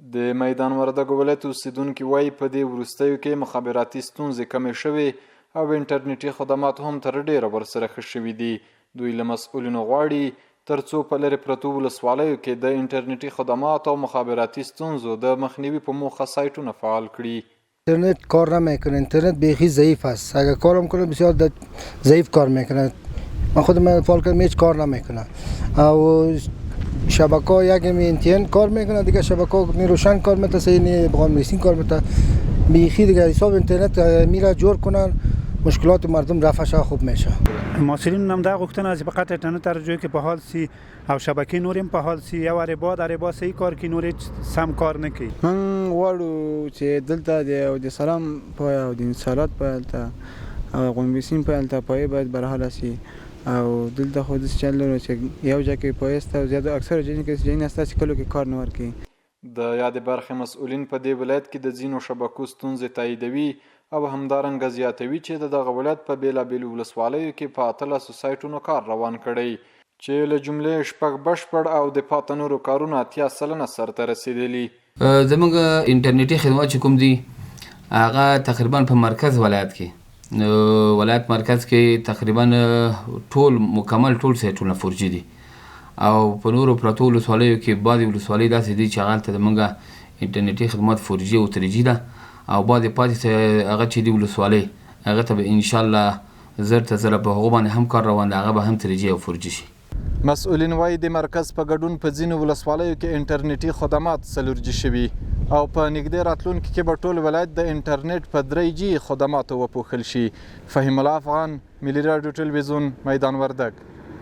د میدان وردګ ولایت اوسیدونکي وایي په دې وروستیو کې مخابراتي ستونزې کمې شوې او انټرنیټي خدمات هم تر ډیره ورسره ښه شوي دي. دوی له مسؤلینو غواړي ترڅو په لرې پرتو ولسوالیو کې د انټرنیټي خدمات او مخابراتي ستونزو د مخنیوي په موخه سایټونه فعال کړي. اینترنت کار نمیکنه، اینترنت بیخی ضعیف است. اگر کارم کنه بسیار ضعیف کار میکنه. من خودم فعال کردم هیچ کار نمیکنه. او شبکه یک اینترنت کار میکنه، دیگه شبکه روشن کار میکنه، صحیح بقام میسین کار میکنه. بیخی دیگه حساب اینترنت میره جور کنن، مشکلات مردم رفعش خوب میشه. مسئولین هم دا غوښتنه از په قطع اینترنت ترجوی که په حال سی او شبکه نوریم په حال سی یا اربا صحیح کار کی نور سم کار نه کوي. من غواړو چې دلته د سلام پای او د انصالات پای ته او غونبسین پای ته پای باید برحال شي او دلته خو د چل لري چې یو ځکه پایسته او زیات اکثر جن کې جن است چې کلو کې کار نه ورکي. د یاد برخه مسؤلین په دې ولایت کې د ځینو شبکو ستونزې تاییدوي او همدارنګه زیاتوي چې دغه ولایت په بیلابیلو ولسوالیو کې په 13 سایټونو کار روان کړی چې له جملې شپږ بشپړ او د پاته نورو کارونه 80% سرته رسیدلي. زموږ انټرنیټي خدمات چې کوم دي هغه تقریبا په مرکز ولایت کې ولایت مرکز کې تقریبا ټول مکمل ټول سایټونه 4G دي او په نورو پرتو ولسوالیو کې بعضې ولسوالۍ داسې دي چې هغلته زموږ انټرنیټي خدمات 4G او 3G ده او بعضې پاتې هغه چې دي ولسوالۍ هغه ته به انشاءالله زر ته زره په هغو باندې هم کار روان دی، هغه به هم 3G او 4G شي. مسؤلین وایي د مرکز په ګډون په ځینو ولسوالیو کې انټرنیټي خدمات 4G شوي او په نږدې راتلونکي کې به ټول ولایت د انټرنیټ په 3G خدماتو وپوښل شي. فهیم الله افغان، ملي راډیو ټلویزیون، میدان وردګ.